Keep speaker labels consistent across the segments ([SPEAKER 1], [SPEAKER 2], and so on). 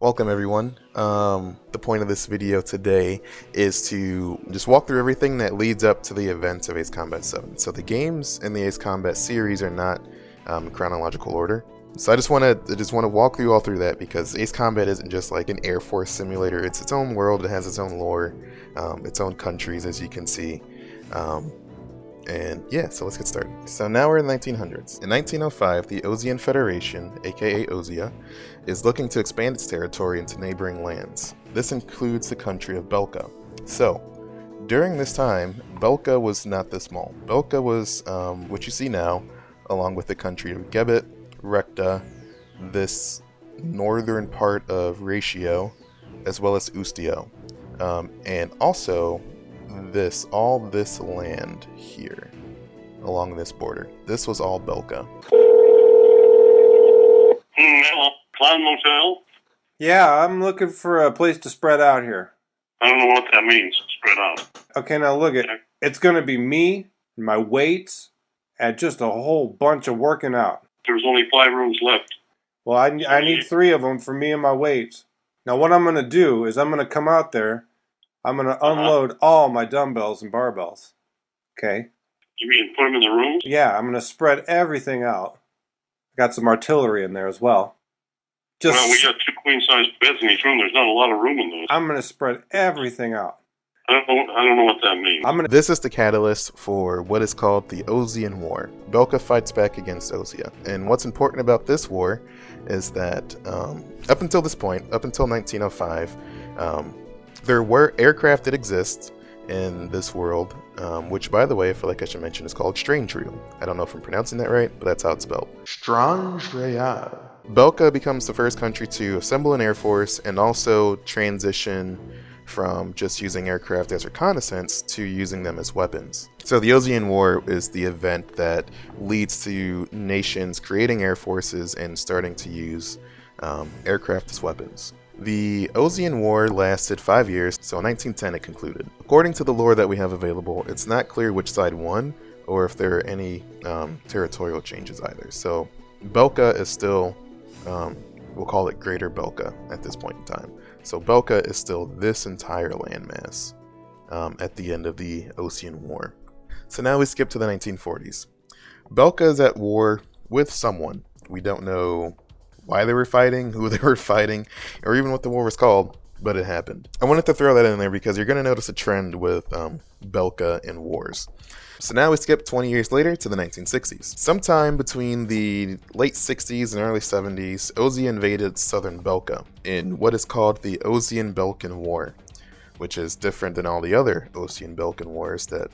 [SPEAKER 1] Welcome everyone. The point of this video today is to just walk through everything that leads up to the events of Ace Combat 7. So the games in the Ace Combat series are not in chronological order. So I just want to walk you all through that because Ace Combat isn't just like an Air Force simulator. It's its own world. It has its own lore, its own countries, as you can see. And yeah, so let's get started. So now we're in the 1900s. In 1905, the Osean Federation, aka Osea, is looking to expand its territory into neighboring lands. This includes the country of Belka. So, during this time, Belka was not this small. Belka was what you see now, along with the country of Gebet, Rekta, this northern part of Ratio, as well as Ustio, and also all this land here along this border. This was all Belka.
[SPEAKER 2] Clown Motel?
[SPEAKER 3] Yeah, I'm looking for a place to spread out here.
[SPEAKER 2] I don't know what that means, spread out.
[SPEAKER 3] Okay, now look at it's going to be me, my weights, and just a whole bunch of working out.
[SPEAKER 2] There's only 5 rooms left.
[SPEAKER 3] Well, I need 3 of them for me and my weights. Now what I'm going to do is I'm going to come out there. I'm going to unload all my dumbbells and barbells. Okay?
[SPEAKER 2] You mean put them in the rooms?
[SPEAKER 3] Yeah, I'm going to spread everything out. I got some artillery in there as well.
[SPEAKER 2] Well, we got 2 queen-sized beds in each room. There's not a lot of room in those.
[SPEAKER 3] I'm going to spread everything out.
[SPEAKER 2] I don't know what that means.
[SPEAKER 1] This is the catalyst for what is called the Osean War. Belka fights back against Osea. And what's important about this war is that up until this point, up until 1905, there were aircraft that exist in this world, which, by the way, I feel like I should mention is called Strangereal. I don't know if I'm pronouncing that right, but that's how it's spelled. Strangereal. Belka becomes the first country to assemble an air force and also transition from just using aircraft as reconnaissance to using them as weapons. So the Osean War is the event that leads to nations creating air forces and starting to use aircraft as weapons. The Osean War lasted 5 years, so in 1910 it concluded. According to the lore that we have available, it's not clear which side won or if there are any territorial changes either. So Belka is still, we'll call it Greater Belka at this point in time. So Belka is still this entire landmass at the end of the Osean War. So now we skip to the 1940s. Belka is at war with someone. We don't know why they were fighting, who they were fighting, or even what the war was called, but it happened. I wanted to throw that in there because you're going to notice a trend with Belka and wars. So now we skip 20 years later to the 1960s. Sometime between the late 60s and early 70s, Osea invaded southern Belka in what is called the Osean-Belkan War, which is different than all the other Osean-Belkan wars that,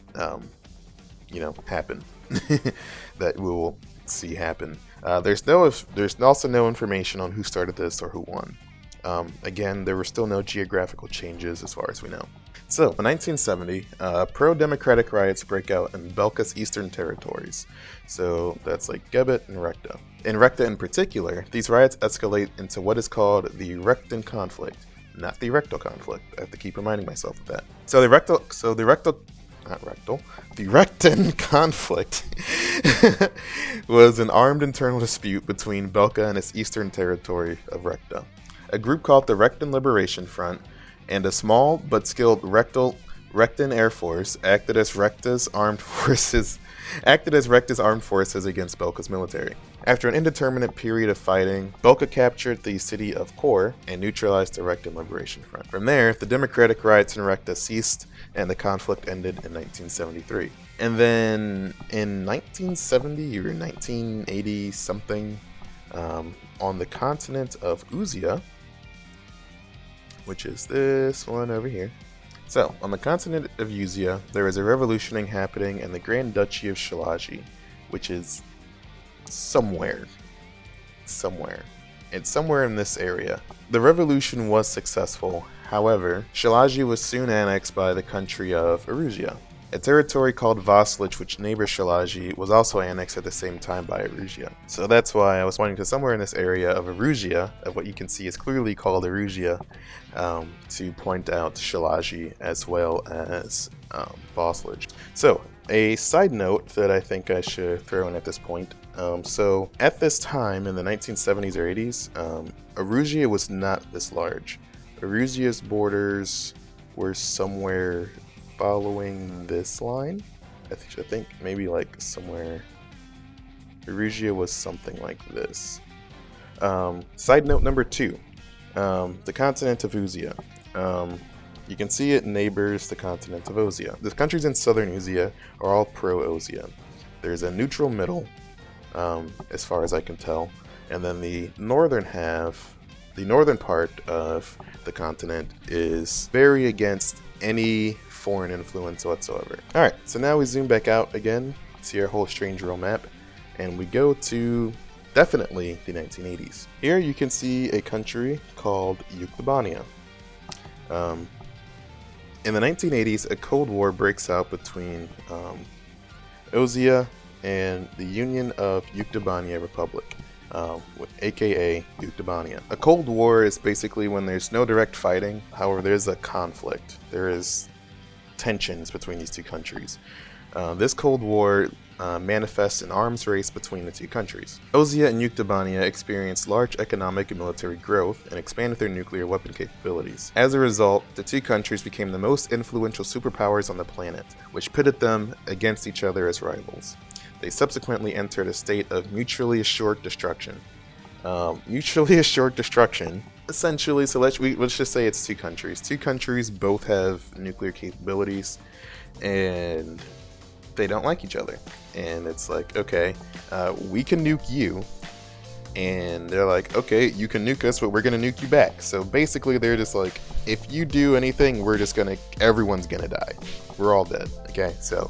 [SPEAKER 1] happen, that we will see happen. There's also no information on who started this or who won. Again, there were still no geographical changes as far as we know. So, in 1970, pro-democratic riots break out in Belka's eastern territories. So that's like Gebet and Rekta. In Rekta in particular, these riots escalate into what is called the Rektan conflict, not the rectal conflict. I have to keep reminding myself of that. The Rektan conflict was an armed internal dispute between Belka and its eastern territory of Rekta. A group called the Rektan Liberation Front and a small but skilled Rektan Air Force acted as Rekta's armed forces against Belka's military. After an indeterminate period of fighting, Belka captured the city of Kor and neutralized the Rektan Liberation Front. From there, the democratic riots in Rekta ceased and the conflict ended in 1973. And then in 1970 or 1980 something, on the continent of Osea, which is this one over here. So, on the continent of Osea, there is a revolution happening in the Grand Duchy of Szilágy, which is somewhere. It's somewhere in this area. The revolution was successful. However, Szilágy was soon annexed by the country of Aruzia. A territory called Vaslach, which neighbors Szilágy, was also annexed at the same time by Aruzia. So that's why I was pointing to somewhere in this area of Aruzia, of what you can see is clearly called Aruzia, to point out Szilágy as well as Vaslach. So, a side note that I think I should throw in at this point, So at this time in the 1970s or 80s, Erusia was not this large. Erusia's borders were somewhere following this line. I think maybe like somewhere. Erusia was something like this. Side note number 2, the continent of Osean. You can see it neighbors the continent of Osean. The countries in southern Osean are all pro-Osean. There's a neutral middle, as far as I can tell, and then the northern part of the continent is very against any foreign influence whatsoever. Alright, so now we zoom back out again, see our whole Strangereal map, and we go to definitely the 1980s. Here you can see a country called Yuktobania. In the 1980s, a Cold War breaks out between Osean and the Union of Yuktobania Republic, aka Yuktobania. A Cold War is basically when there's no direct fighting, however there's a conflict. There is tensions between these two countries. This Cold War manifests an arms race between the two countries. Osean and Yuktobania experienced large economic and military growth and expanded their nuclear weapon capabilities. As a result, the two countries became the most influential superpowers on the planet, which pitted them against each other as rivals. They subsequently entered a state of mutually assured destruction. Mutually assured destruction, essentially, so let's just say it's two countries. Two countries both have nuclear capabilities, and they don't like each other. And it's like, okay, we can nuke you, and they're like, okay, you can nuke us, but we're gonna nuke you back. So basically they're just like, if you do anything, everyone's gonna die. We're all dead, okay? So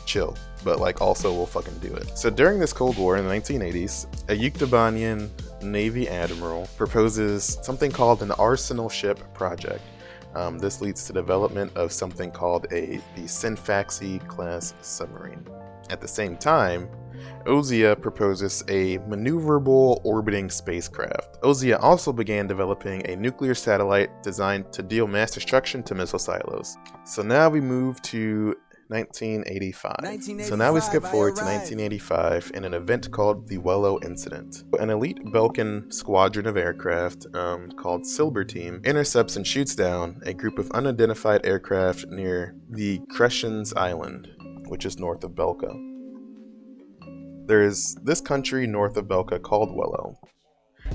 [SPEAKER 1] chill, but like also we'll fucking do it. So during this Cold War in the 1980s, a Yuktobanian Navy admiral proposes something called an arsenal ship project. This leads to development of something called the Sinfaxi class submarine. At the same time, Osean proposes a maneuverable orbiting spacecraft. Osean also began developing a nuclear satellite designed to deal mass destruction to missile silos. So now we move to 1985. So now we skip forward to 1985 in an event called the Wellow Incident. An elite Balkan squadron of aircraft called Silver Team intercepts and shoots down a group of unidentified aircraft near the Crescens Island, which is north of Belka. There is this country north of Belka called Wellow.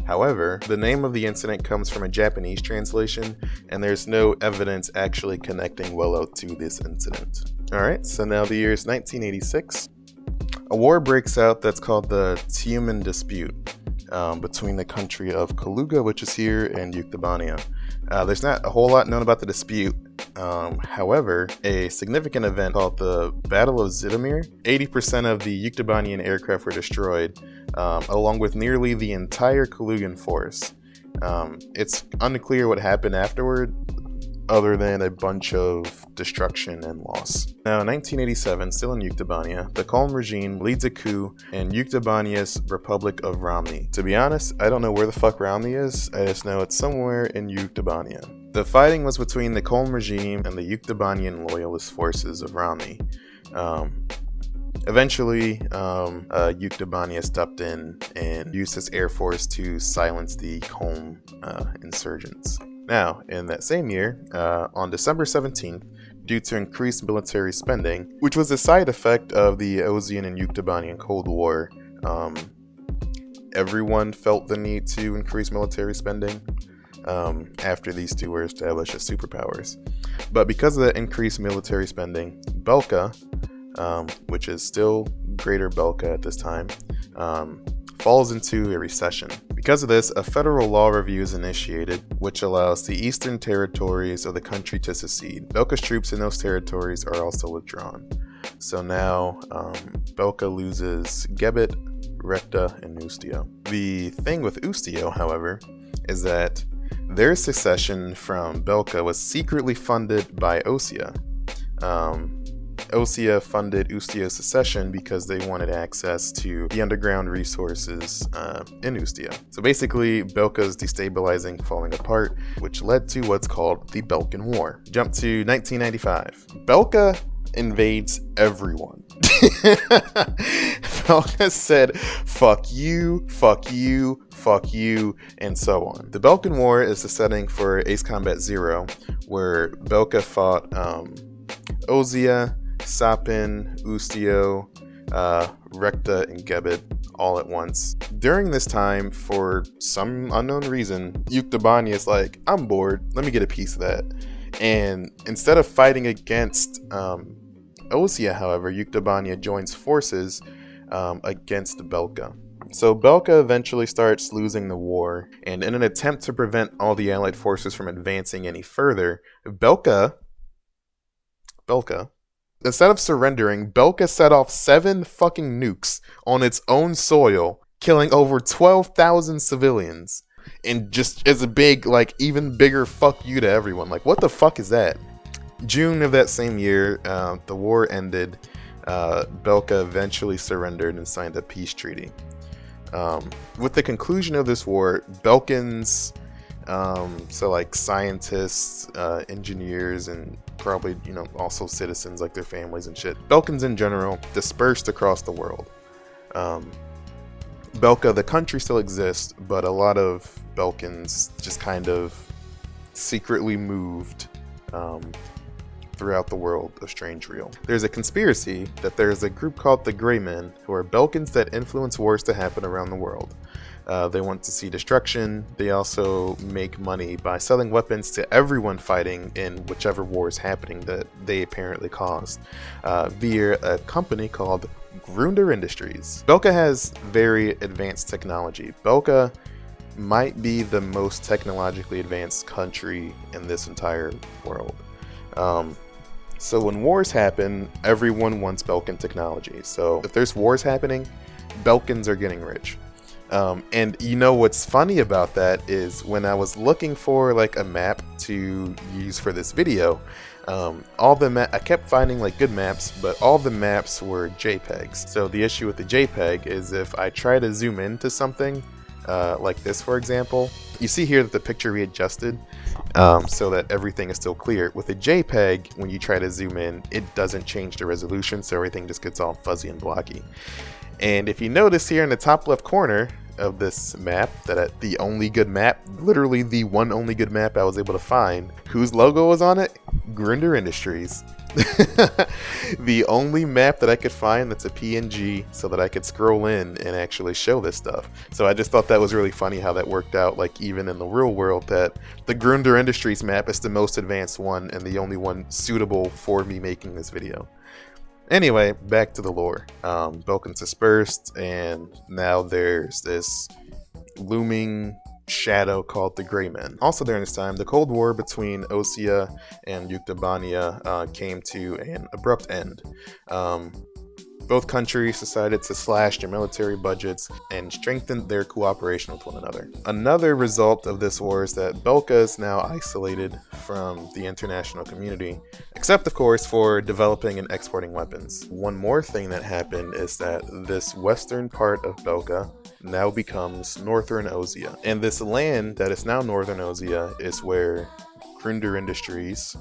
[SPEAKER 1] However, the name of the incident comes from a Japanese translation, and there's no evidence actually connecting Wellow to this incident. Alright, so now the year is 1986. A war breaks out that's called the Tiumen Dispute between the country of Kaluga, which is here, and Yuktobania. There's not a whole lot known about the dispute. However, a significant event called the Battle of Zitomir, 80% of the Yuktobanian aircraft were destroyed, along with nearly the entire Kalugan force. It's unclear what happened afterward, other than a bunch of destruction and loss. Now, in 1987, still in Yuktobania, the Calm regime leads a coup in Yuktobania's Republic of Romney. To be honest, I don't know where the fuck Romney is, I just know it's somewhere in Yuktobania. The fighting was between the Calm regime and the Yuktobanian loyalist forces of Romney. Eventually, Yuktobania stepped in and used its air force to silence the Calm insurgents. Now, in that same year, on December 17th, due to increased military spending, which was a side effect of the Osean and Yuktobanian Cold War, everyone felt the need to increase military spending after these two were established as superpowers. But because of that increased military spending, Belka, which is still Greater Belka at this time, falls into a recession. Because of this, a federal law review is initiated, which allows the eastern territories of the country to secede. Belka's troops in those territories are also withdrawn. So now, Belka loses Gebet, Rekta, and Ustio. The thing with Ustio, however, is that their secession from Belka was secretly funded by Osean. Osean funded Ustio's secession because they wanted access to the underground resources in Ustio. So basically, Belka's destabilizing, falling apart, which led to what's called the Balkan War. Jump to 1995. Belka invades everyone. Belka said, fuck you, fuck you, fuck you, and so on. The Balkan War is the setting for Ace Combat Zero, where Belka fought Osean, Sapin, Ustio, Rekta, and Gebet all at once. During this time, for some unknown reason, Yuktabani is like, I'm bored, let me get a piece of that. And instead of fighting against Osean, however, Yuktabani joins forces against Belka. So Belka eventually starts losing the war, and in an attempt to prevent all the allied forces from advancing any further, Belka, instead of surrendering, Belka set off 7 fucking nukes on its own soil, killing over 12,000 civilians. And just as a big, like, even bigger fuck you to everyone. Like, what the fuck is that? June of that same year, the war ended. Belka eventually surrendered and signed a peace treaty. With the conclusion of this war, Belkans, so like scientists, engineers, and probably, also citizens like their families and shit, Belkans in general, dispersed across the world. Belka, the country, still exists, but a lot of Belkans just kind of secretly moved throughout the world of Strangereal. There's a conspiracy that there's a group called the Grey Men, who are Belkans that influence wars to happen around the world. They want to see destruction. They also make money by selling weapons to everyone fighting in whichever war is happening that they apparently caused, via a company called Grunder Industries. Belka has very advanced technology. Belka might be the most technologically advanced country in this entire world. So when wars happen, everyone wants Belkan technology. So if there's wars happening, Belkans are getting rich. And what's funny about that is when I was looking for like a map to use for this video, I kept finding like good maps, but all the maps were JPEGs. So the issue with the JPEG is if I try to zoom into something, like this, for example, you see here that the picture readjusted, so that everything is still clear. With a JPEG, when you try to zoom in, it doesn't change the resolution, so everything just gets all fuzzy and blocky. And if you notice here in the top left corner of this map, that the only good map, literally the one only good map I was able to find, whose logo was on it? Grunder Industries. The only map that I could find that's a PNG so that I could scroll in and actually show this stuff. So I just thought that was really funny how that worked out, like even in the real world, that the Grunder Industries map is the most advanced one and the only one suitable for me making this video. Anyway, back to the lore. Belkan's dispersed, and now there's this looming shadow called the Grey Men. Also during this time, the Cold War between Osean and Yuktabania came to an abrupt end. Both countries decided to slash their military budgets and strengthen their cooperation with one another. Another result of this war is that Belka is now isolated from the international community, except of course for developing and exporting weapons. One more thing that happened is that this western part of Belka now becomes northern Osean. And this land that is now northern Osean is where Grunder Industries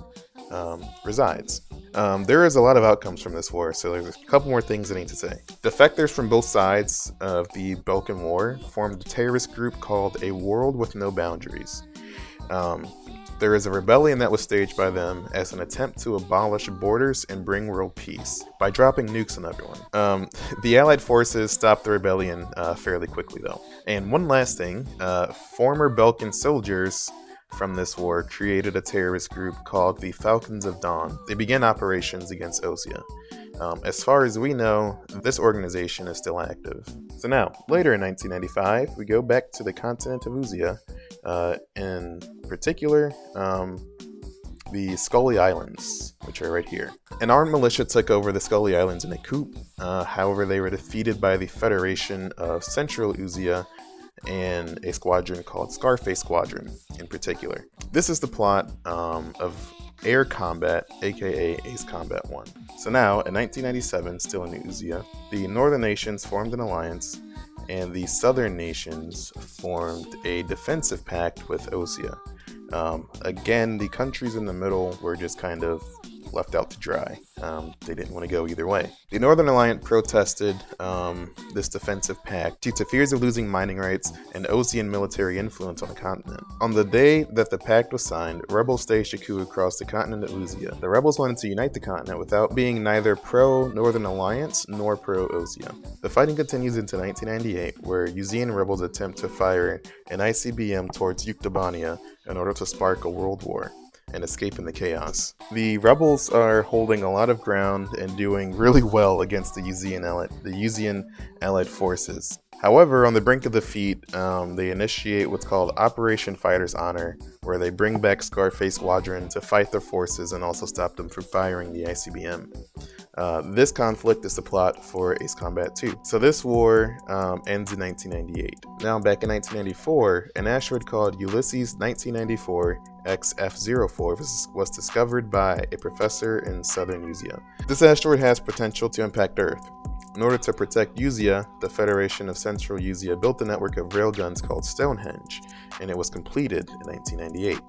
[SPEAKER 1] resides. There is a lot of outcomes from this war, so there's a couple more things I need to say. Defectors from both sides of the Balkan War formed a terrorist group called A World With No Boundaries. There is a rebellion that was staged by them as an attempt to abolish borders and bring world peace by dropping nukes on everyone. The Allied forces stopped the rebellion fairly quickly though. And one last thing, former Balkan soldiers from this war created a terrorist group called the Falcons of Dawn. They began operations against Osean. As far as we know, this organization is still active. So now, later in 1995, we go back to the continent of Osean, in particular, the Scully Islands, which are right here. An armed militia took over the Scully Islands in a coup. However, they were defeated by the Federation of Central Osean and a squadron called Scarface Squadron in particular. This is the plot of Air Combat, aka Ace Combat 1. So now, in 1997, still in Osean, the northern nations formed an alliance, and the southern nations formed a defensive pact with Osean. Again, the countries in the middle were just kind of left out to dry. They didn't want to go either way. The Northern Alliance protested this defensive pact due to fears of losing mining rights and Osean military influence on the continent. On the day that the pact was signed, rebels staged a coup across the continent of Osean. The rebels wanted to unite the continent without being neither pro-Northern Alliance nor pro-Osean. The fighting continues into 1998, where Osean rebels attempt to fire an ICBM towards Yuktobania in order to spark a world war and escape in the chaos. The rebels are holding a lot of ground and doing really well against the Osean allied forces. However, on the brink of defeat, they initiate what's called Operation Fighter's Honor, where they bring back Scarface Squadron to fight their forces and also stop them from firing the ICBM. This conflict is the plot for Ace Combat 2. So this war ends in 1998. Now, back in 1994, an asteroid called Ulysses 1994 XF04 was discovered by a professor in southern Usea. This asteroid has potential to impact Earth. In order to protect Usea, the Federation of Central Usea built a network of railguns called Stonehenge, and it was completed in 1998.